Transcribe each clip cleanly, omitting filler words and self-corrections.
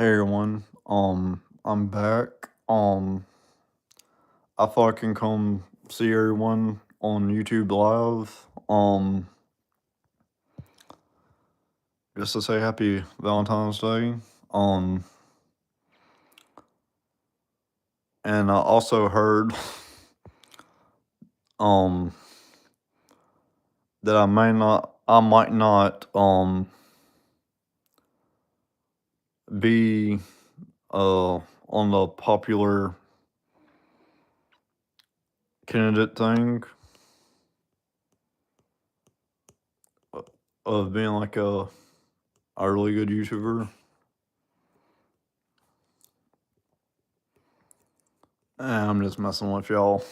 Hey everyone, I'm back. I thought I can come see everyone on YouTube Live. Just to say happy Valentine's Day. Um, and I also heard, um, that I might not, be, on the popular candidate thing of being like a really good YouTuber. I'm just messing with y'all.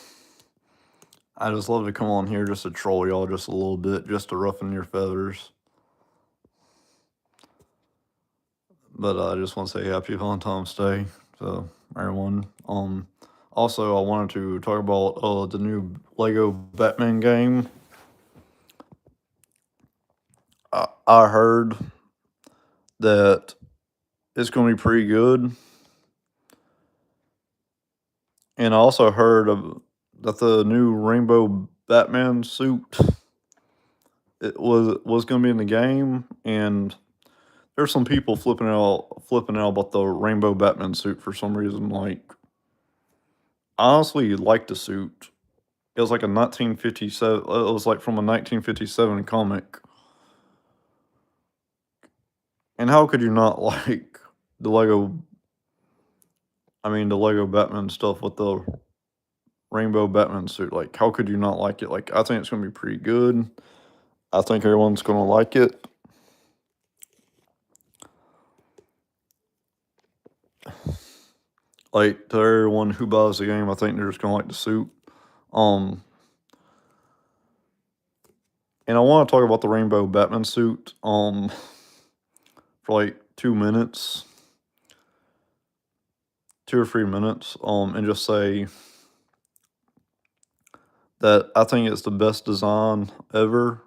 I just love to come on here just to troll y'all just a little bit, just to roughen your feathers. But I just want to say happy Valentine's Day to everyone. Also I wanted to talk about the new Lego Batman game. I heard that it's going to be pretty good, and I also heard that the new Rainbow Batman suit it was going to be in the game, and there's some people flipping out about the Rainbow Batman suit for some reason. Like, I honestly like the suit. It was like a 1957. It was like from a 1957 comic. And how could you not like the Lego? I mean, the Lego Batman stuff with the Rainbow Batman suit. Like, how could you not like it? Like, I think it's gonna be pretty good. I think everyone's gonna like it. Like, to everyone who buys the game, I think they're just gonna like the suit. Um, and I want to talk about the Rainbow Batman suit. For like 2 minutes, 2 or 3 minutes. And just say that I think it's the best design ever.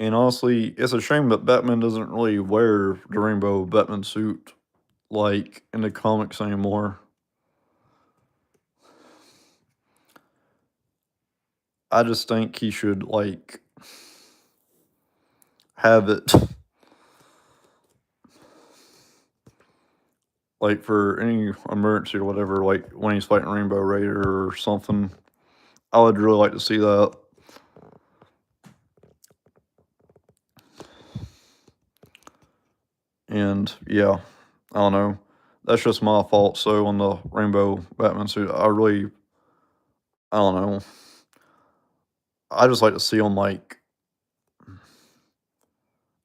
And honestly, it's a shame that Batman doesn't really wear the Rainbow Batman suit like in the comics anymore. I just think he should like have it like for any emergency or whatever, like when he's fighting Rainbow Raider or something. I would really like to see that. And yeah, I don't know. That's just my fault. So on the Rainbow Batman suit, I don't know. I just like to see him like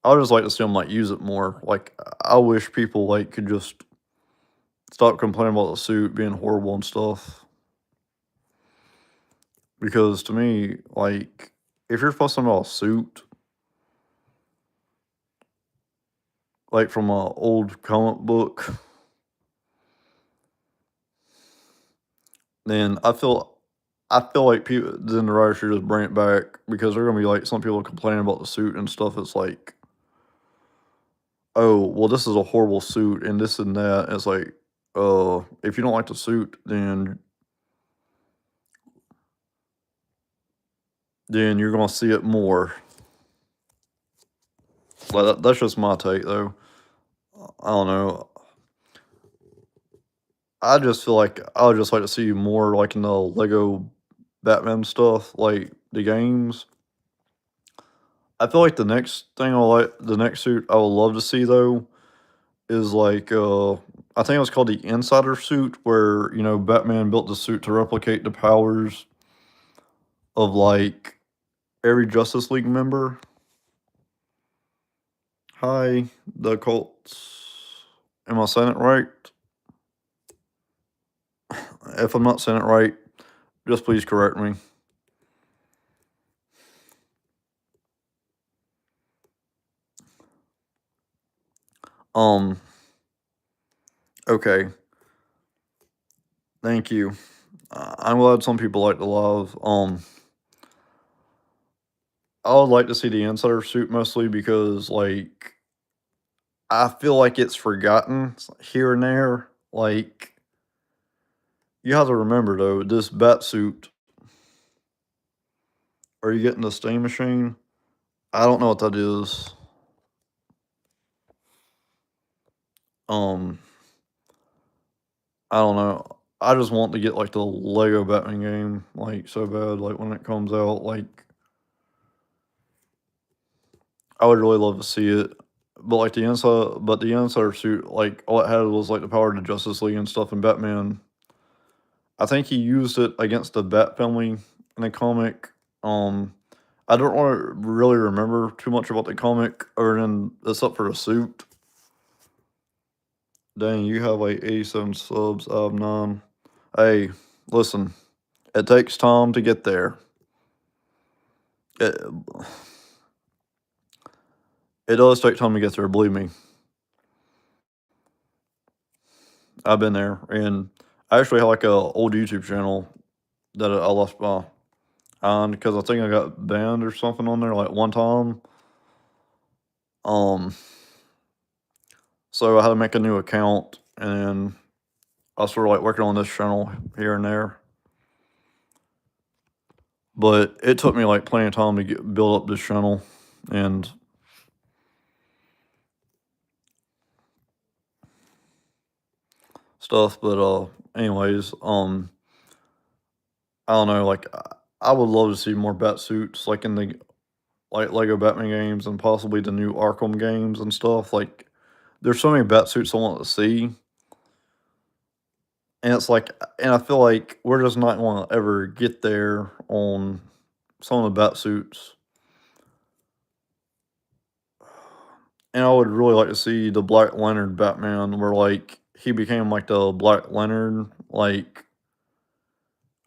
I would just like to see him like use it more. Like I wish people like could just stop complaining about the suit being horrible and stuff. Because to me, like if you're fussing about a suit, like from a old comic book, then I feel like people then the writer should just bring it back because they're gonna be like some people complaining about the suit and stuff. It's like, oh, well, this is a horrible suit and this and that. And it's like, if you don't like the suit, then you're gonna see it more. Like that's just my take, though. I don't know. I just feel like I would just like to see more like in the Lego Batman stuff, like the games. I feel like the next suit I would love to see though is like I think it was called the Insider suit, where Batman built the suit to replicate the powers of like every Justice League member. Hi, the Colts. Am I saying it right? If I'm not saying it right, just please correct me. Um, okay, thank you. I'm glad some people like the love. I would like to see the Insider suit mostly because like I feel like it's forgotten here and there. Like, you have to remember though, this bat suit, are you getting the steam machine? I don't know what that is. Um, I don't know. I just want to get like the Lego Batman game, like so bad. Like when it comes out, like I would really love to see it. But the inside suit, like all it had was like the power to Justice League and stuff. And Batman, I think he used it against the Bat family in the comic. Um, I don't really remember too much about the comic, other than except for the suit. Dang, you have like 87 subs. I have none. Hey, listen, it takes time to get there. It, it does take time to get there, believe me. I've been there, and I actually have like a old YouTube channel that I left on because I think I got banned or something on there like one time. Um, so I had to make a new account, and I was sort of like working on this channel here and there. But it took me like plenty of time to build up this channel and stuff. But anyways, I don't know. Like I would love to see more bat suits, like in the like Lego Batman games and possibly the new Arkham games and stuff. Like there's so many bat suits I want to see, and it's like, and I feel like we're just not going to ever get there on some of the bat suits. And I would really like to see the Black Lantern Batman, where like he became like the Black Lantern, like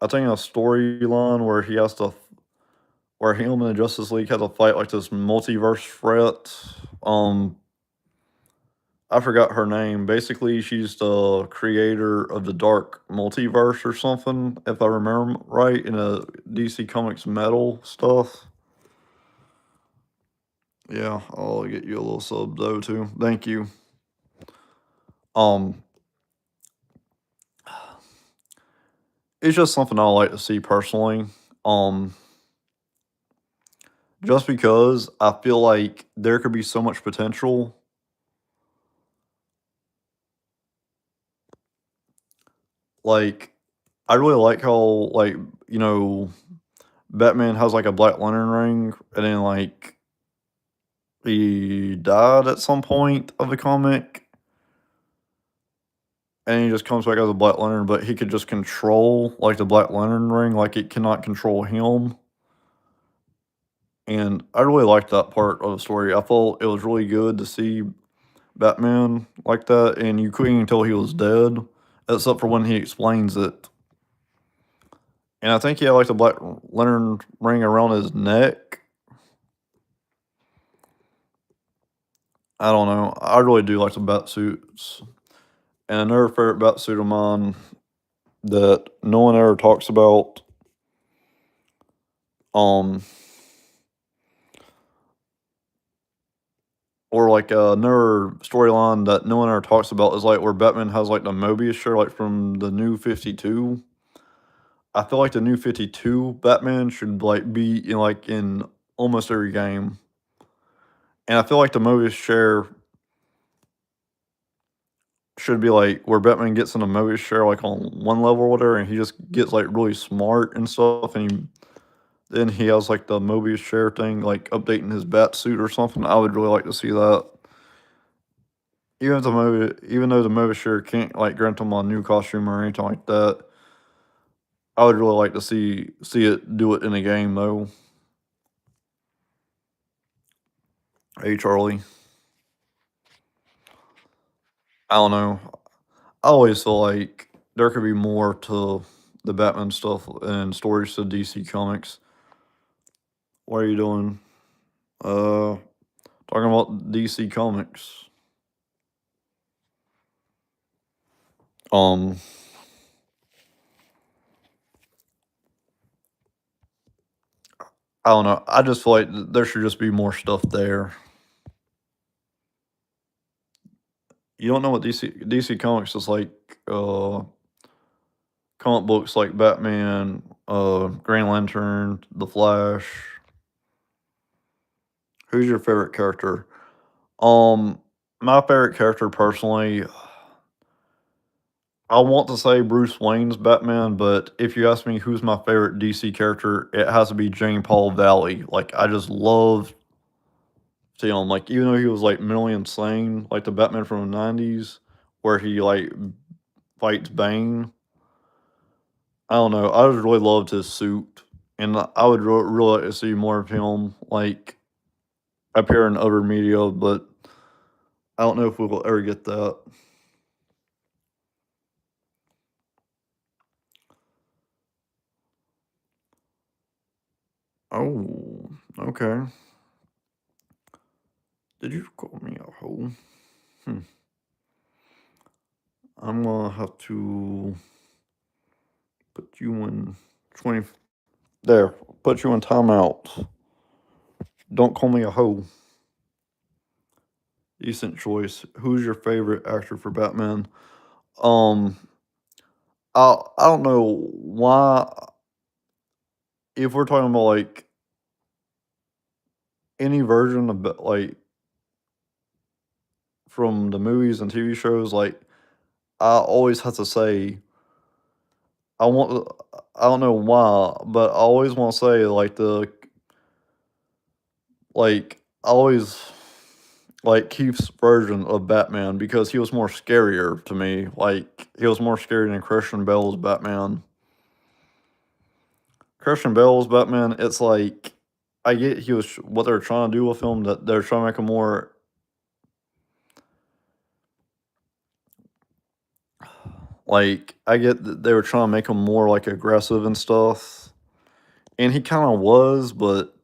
I think a storyline where he has to, where him and the Justice League had to fight like this multiverse threat. Um, I forgot her name. Basically, she's the creator of the Dark Multiverse or something, if I remember right, in a DC Comics metal stuff. Yeah, I'll get you a little sub though too. Thank you. Um, it's just something I like to see personally. Um, just because I feel like there could be so much potential. Like, I really like how like you know Batman has like a Black Lantern ring, and then like he died at some point of the comic, and he just comes back as a Black Lantern, but he could just control like the Black Lantern ring, like it cannot control him. And I really liked that part of the story. I thought it was really good to see Batman like that, and you couldn't even tell he was dead, except for when he explains it. And I think he had like the Black Lantern ring around his neck. I don't know. I really do like the bat suits. And another favorite bat suit of mine that no one ever talks about, um, or like another storyline that no one ever talks about is like where Batman has like the Mobius shirt, like from the New 52. I feel like the New 52 Batman should like be in almost every game. And I feel like the Mobius share should be like where Batman gets in a Mobius share like on one level or whatever, and he just gets like really smart and stuff, and then he has like the Mobius share thing, like updating his bat suit or something. I would really like to see that. Even though the Mobius share can't like grant him a new costume or anything like that, I would really like to see it do it in a game though. Hey Charlie, I don't know. I always feel like there could be more to the Batman stuff and stories to DC Comics. What are you doing? Uh, talking about DC Comics. Um, I don't know. I just feel like there should just be more stuff there. You don't know what DC Comics is like, uh, comic books like Batman, Green Lantern, The Flash. Who's your favorite character? Um, my favorite character personally, I want to say Bruce Wayne's Batman, but if you ask me who's my favorite DC character, it has to be Jane Paul Valley. Like, I just love seeing him. Like, even though he was like mentally insane, like the Batman from the 90s, where he like fights Bane. I don't know. I just really loved his suit, and I would really like to see more of him like appear in other media, but I don't know if we will ever get that. Oh, okay. Did you call me a hoe? Hmm. I'm gonna have to put you in 20. There, put you in timeout. Don't call me a hoe. Decent choice. Who's your favorite actor for Batman? Um, I don't know why. If we're talking about like any version of like from the movies and TV shows, like I always have to say I want. I don't know why, but I always want to say I always like Keith's version of Batman because he was more scarier to me. Like he was more scary than Christian Bale's Batman. Christian Bale's Batman, it's like I get he was what they're trying to do with him that they're trying to make him more like I get that they were trying to make him more like aggressive and stuff. And he kind of was, but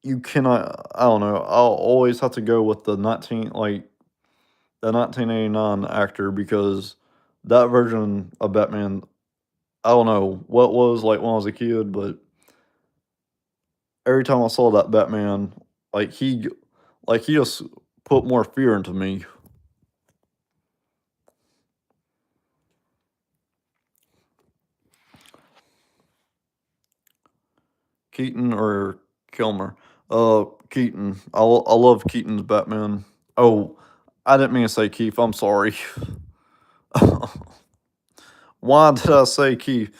you cannot I don't know. I'll always have to go with the 1989 actor because that version of Batman, I don't know what was like when I was a kid, but every time I saw that Batman, like he just put more fear into me. Keaton or Kilmer? Keaton. I love Keaton's Batman. Oh, I didn't mean to say Keith. I'm sorry. Why did I say Keith?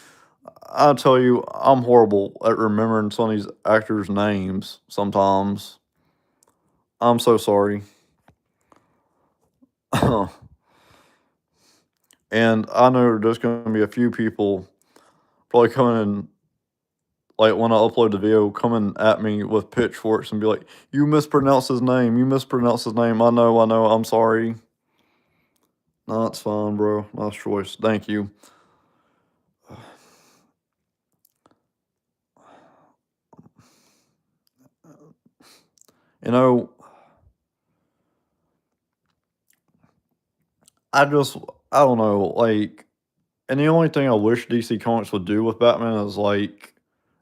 I'll tell you, I'm horrible at remembering some of these actors' names sometimes. I'm so sorry. And I know there's going to be a few people probably coming in, like when I upload the video, coming at me with pitchforks and be like, "You mispronounced his name. You mispronounced his name. I know. I'm sorry." No, it's fine, bro. Nice choice. Thank you. You know, I just, I don't know, like, and the only thing I wish DC Comics would do with Batman is like,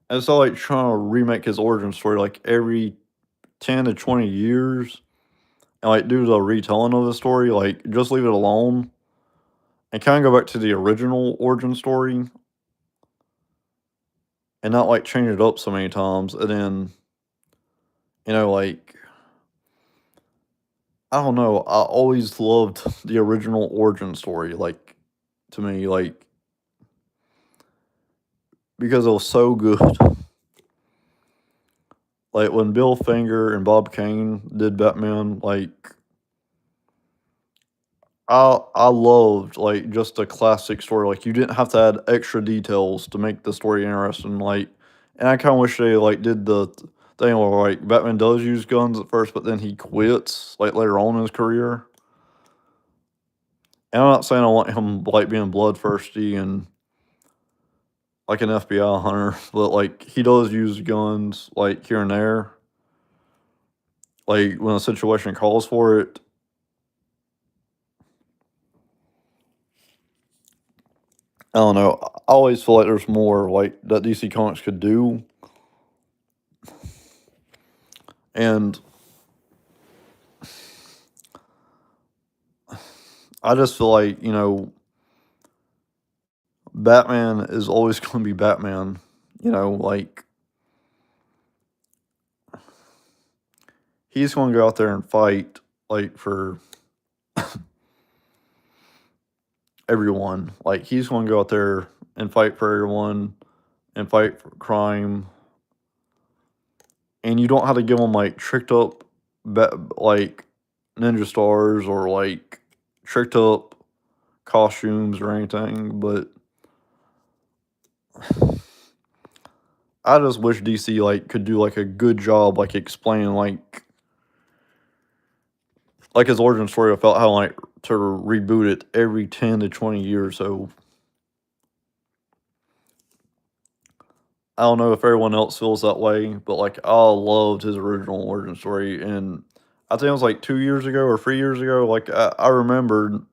instead of like trying to remake his origin story like every 10 to 20 years and like do the retelling of the story, like just leave it alone and kind of go back to the original origin story and not like change it up so many times. And then, like, I don't know, I always loved the original origin story, like, to me, like, because it was so good. Like when Bill Finger and Bob Kane did Batman, like I loved like just a classic story. Like you didn't have to add extra details to make the story interesting. Like, and I kind of wish they like did the thing where like Batman does use guns at first, but then he quits like later on in his career. And I'm not saying I want him like being bloodthirsty and like an FBI hunter, but like he does use guns like here and there, like when a situation calls for it. I don't know. I always feel like there's more like that DC Comics could do, and I just feel like, Batman is always gonna be Batman, like, he's gonna go out there and fight, like, for everyone. Like, he's gonna go out there and fight for everyone and fight for crime, and you don't have to give him, like, tricked up like, ninja stars or, like, tricked up costumes or anything, but I just wish DC, like, could do, like, a good job, like, explaining, like, his origin story. I felt how, like, to reboot it every 10 to 20 years, so I don't know if everyone else feels that way, but, like, I loved his original origin story, and I think it was, like, 2 years ago or 3 years ago, like, I remembered,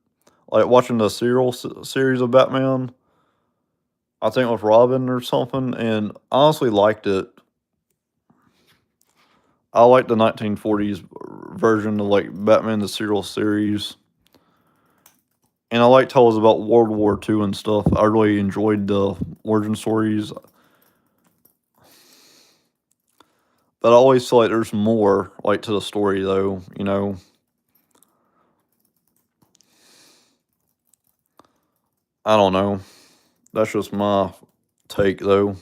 like, watching the serial series of Batman, I think with Robin or something, and I honestly liked it. I like the 1940s version of, like, Batman the serial series, and I liked how it was about World War II and stuff. I really enjoyed the origin stories, but I always feel like there's more, like, to the story, though, I don't know. That's just my take, though.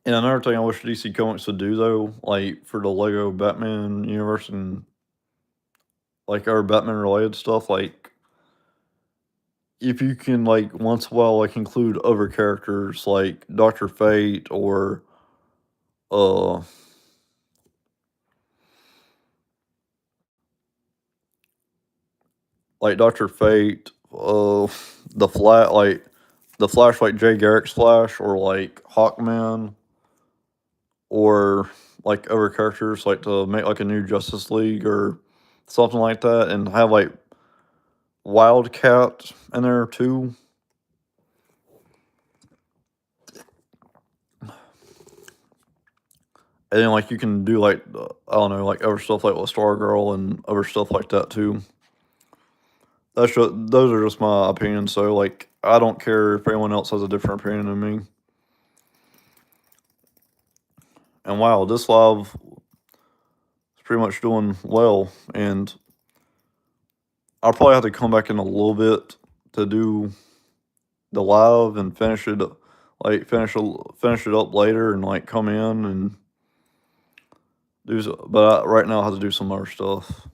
And another thing I wish DC Comics would do, though, like, for the Lego Batman universe and, like, our Batman-related stuff, like, if you can, like, once in a while, like, include other characters like Doctor Fate or, uh, like Doctor Fate, the Flash, like Jay Garrick's Flash, or like Hawkman, or like other characters, like to make like a new Justice League or something like that, and have like Wildcat in there too. And then like you can do like I don't know, like other stuff like with Stargirl and other stuff like that too. Those are just my opinions. So like I don't care if anyone else has a different opinion than me. And wow, this live is pretty much doing well. And I'll probably have to come back in a little bit to do the live and finish it up later and like come in and but right now I have to do some other stuff.